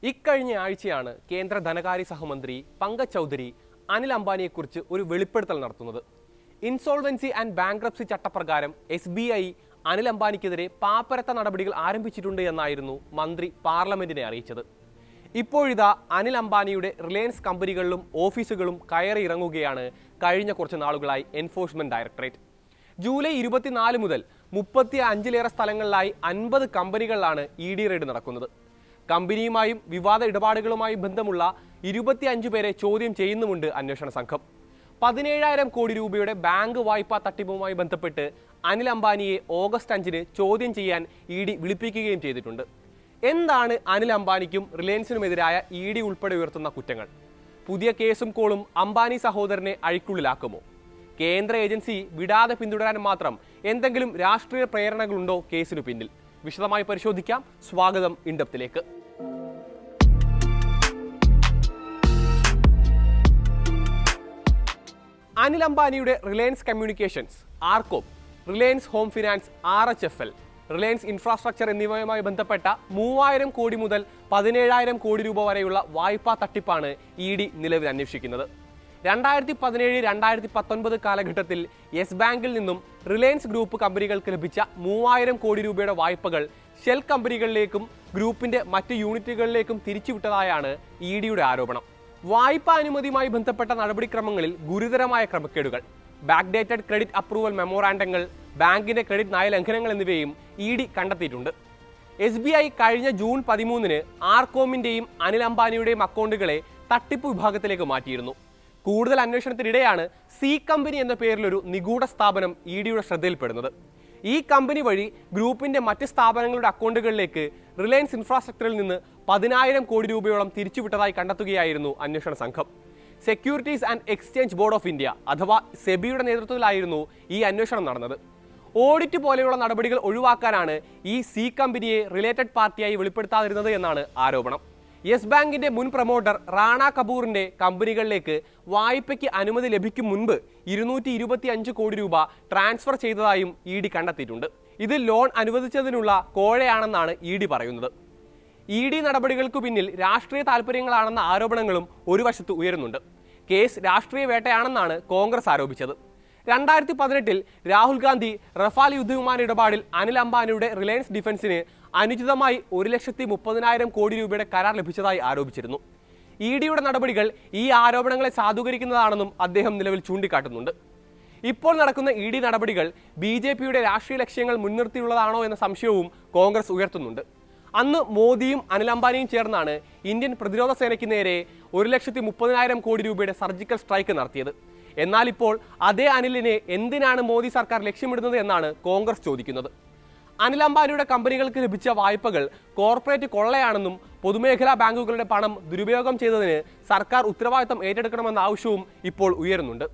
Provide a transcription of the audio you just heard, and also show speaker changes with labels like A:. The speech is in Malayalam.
A: ഇക്കഴിഞ്ഞ ആഴ്ചയാണ് കേന്ദ്ര ധനകാര്യ സഹമന്ത്രി പങ്കജ് ചൗധരി അനിൽ അംബാനിയെക്കുറിച്ച് ഒരു വെളിപ്പെടുത്തൽ നടത്തുന്നത്. ഇൻസോൾവൻസി ആൻഡ് ബാങ്ക്രപ്സി ചട്ടപ്രകാരം SBI അനിൽ അംബാനിക്കെതിരെ പാപ്പരത്ത നടപടികൾ ആരംഭിച്ചിട്ടുണ്ട് എന്നായിരുന്നു മന്ത്രി പാർലമെന്റിനെ അറിയിച്ചത്. ഇപ്പോഴിതാ അനിൽ അംബാനിയുടെ റിലയൻസ് കമ്പനികളിലും ഓഫീസുകളും കയറി ഇറങ്ങുകയാണ് കഴിഞ്ഞ കുറച്ച് നാളുകളായി എൻഫോഴ്സ്മെന്റ് ഡയറക്ടറേറ്റ്. ജൂലൈ 24 മുതൽ 35-ലേറെ സ്ഥലങ്ങളിലായി 50 കമ്പനികളിലാണ് ED റെയ്ഡ് നടക്കുന്നത്. കമ്പനിയുമായും വിവാദ ഇടപാടുകളുമായും ബന്ധമുള്ള 25 പേരെ ചോദ്യം ചെയ്യുന്നുമുണ്ട് അന്വേഷണ സംഘം. 17,000 കോടി രൂപയുടെ ബാങ്ക് വായ്പാ തട്ടിപ്പുമായി ബന്ധപ്പെട്ട് അനിൽ അംബാനിയെ ഓഗസ്റ്റ് 5-ന് ചോദ്യം ചെയ്യാൻ ED വിളിപ്പിക്കുകയും ചെയ്തിട്ടുണ്ട്. എന്താണ് അനിൽ അംബാനിക്കും റിലയൻസിനുമെതിരായ ED ഉൾപ്പെടെ ഉയർത്തുന്ന കുറ്റങ്ങൾ? പുതിയ കേസും കോളും അംബാനി സഹോദരനെ അഴിക്കുള്ളിലാക്കുമോ? കേന്ദ്ര ഏജൻസി വിടാതെ പിന്തുടരാൻ മാത്രം എന്തെങ്കിലും രാഷ്ട്രീയ പ്രേരണകളുണ്ടോ കേസിനു പിന്നിൽ? വിശദമായി പരിശോധിക്കാം. സ്വാഗതം ഇൻഡെപ്തിലേക്ക്. അനിൽ അംബാനിയുടെ റിലയൻസ് കമ്മ്യൂണിക്കേഷൻസ്, ആർകോം, റിലയൻസ് ഹോം ഫിനാൻസ്, RHFL, റിലയൻസ് ഇൻഫ്രാസ്ട്രക്ചർ എന്നിവയുമായി ബന്ധപ്പെട്ട 3,000 കോടി മുതൽ 17,000 കോടി രൂപ വരെയുള്ള വായ്പാ തട്ടിപ്പാണ് ED നിലവിൽ അന്വേഷിക്കുന്നത്. 2017-2019 കാലഘട്ടത്തിൽ യെസ് ബാങ്കിൽ നിന്നും റിലയൻസ് ഗ്രൂപ്പ് കമ്പനികൾക്ക് ലഭിച്ച 3,000 കോടി രൂപയുടെ വായ്പകൾ ഷെൽ കമ്പനികളിലേക്കും ഗ്രൂപ്പിന്റെ മറ്റ് യൂണിറ്റുകളിലേക്കും തിരിച്ചുവിട്ടതായാണ് EDയുടെ ആരോപണം. വായ്പാ അനുമതിയുമായി ബന്ധപ്പെട്ട നടപടിക്രമങ്ങളിൽ ഗുരുതരമായ ക്രമക്കേടുകൾ, ബാക്ക്ഡേറ്റഡ് ക്രെഡിറ്റ് അപ്രൂവൽ മെമ്മോറാണ്ടങ്ങൾ, ബാങ്കിന്റെ ക്രെഡിറ്റ് നയലംഘനങ്ങൾ എന്നിവയും ED കണ്ടെത്തിയിട്ടുണ്ട്. SBI കഴിഞ്ഞ ജൂൺ 13-ന് ആർകോമിന്റെയും അനിൽ അംബാനിയുടെയും അക്കൗണ്ടുകളെ തട്ടിപ്പ് വിഭാഗത്തിലേക്ക് മാറ്റിയിരുന്നു. കൂടുതൽ അന്വേഷണത്തിനിടെയാണ് സി കമ്പനി എന്ന പേരിലൊരു നിഗൂഢ സ്ഥാപനം EDയുടെ ശ്രദ്ധയിൽപ്പെടുന്നത്. ഈ കമ്പനി വഴി ഗ്രൂപ്പിന്റെ മറ്റ് സ്ഥാപനങ്ങളുടെ അക്കൗണ്ടുകളിലേക്ക് റിലയൻസ് ഇൻഫ്രാസ്ട്രക്ചറിൽ നിന്ന് 10,000 കോടി രൂപയോളം തിരിച്ചുവിട്ടതായി കണ്ടെത്തുകയായിരുന്നു അന്വേഷണ സംഘം. Securities and exchange board of India അഥവാ സെബിയുടെ നേതൃത്വത്തിലായിരുന്നു ഈ അന്വേഷണം നടന്നത്. ഓഡിറ്റ് പോലെയുള്ള നടപടികൾ ഒഴിവാക്കാനാണ് ഈ സി കമ്പനിയെ റിലേറ്റഡ് പാർട്ടിയായി വെളിപ്പെടുത്താതിരുന്നത് എന്നാണ് ആരോപണം. യെസ് ബാങ്കിന്റെ മുൻ പ്രൊമോട്ടർ റാണ കപൂറിന്റെ കമ്പനികളിലേക്ക് വായ്പയ്ക്ക് അനുമതി ലഭിക്കും മുൻപ് 225 കോടി രൂപ ട്രാൻസ്ഫർ ചെയ്തതായും ED കണ്ടെത്തിയിട്ടുണ്ട്. ഇത് ലോൺ അനുവദിച്ചതിനുള്ള കോഴയാണെന്നാണ് ED പറയുന്നത്. ED നടപടികൾക്കു പിന്നിൽ രാഷ്ട്രീയ താല്പര്യങ്ങളാണെന്ന ആരോപണങ്ങളും ഒരു വശത്ത് ഉയരുന്നുണ്ട്. കേസ് രാഷ്ട്രീയ വേട്ടയാണെന്നാണ് കോൺഗ്രസ് ആരോപിച്ചത്. 2018-ൽ രാഹുൽ ഗാന്ധി റഫാൽ യുദ്ധവിമാന ഇടപാടിൽ അനിൽ അംബാനിയുടെ റിലയൻസ് ഡിഫൻസിന് അനുചിതമായി 1,30,000 കോടി രൂപയുടെ കരാർ ലഭിച്ചതായി ആരോപിച്ചിരുന്നു. EDയുടെ നടപടികൾ ഈ ആരോപണങ്ങളെ സാധൂകരിക്കുന്നതാണെന്നും അദ്ദേഹം നിലവിൽ ചൂണ്ടിക്കാട്ടുന്നുണ്ട്. ഇപ്പോൾ നടക്കുന്ന ED നടപടികൾ BJPയുടെ രാഷ്ട്രീയ ലക്ഷ്യങ്ങൾ മുൻനിർത്തിയുള്ളതാണോ എന്ന സംശയവും കോൺഗ്രസ് ഉയർത്തുന്നുണ്ട്. അന്ന് മോദിയും അനിൽ അംബാനിയും ചേർന്നാണ് ഇന്ത്യൻ പ്രതിരോധ സേനയ്ക്ക് നേരെ 1,30,000 കോടി രൂപയുടെ സർജിക്കൽ സ്ട്രൈക്ക് നടത്തിയത്. എന്നാൽ ഇപ്പോൾ അതേ അനിലിനെ എന്തിനാണ് മോദി സർക്കാർ ലക്ഷ്യമിടുന്നത് എന്നാണ് കോൺഗ്രസ് ചോദിക്കുന്നത്. അനിൽ അംബാനിയുടെ കമ്പനികൾക്ക് ലഭിച്ച വായ്പകൾ കോർപ്പറേറ്റ് കൊള്ളയാണെന്നും പൊതുമേഖലാ ബാങ്കുകളുടെ പണം ദുരുപയോഗം ചെയ്തതിന് സർക്കാർ ഉത്തരവാദിത്തം ഏറ്റെടുക്കണമെന്ന ആവശ്യവും ഇപ്പോൾ ഉയരുന്നുണ്ട്.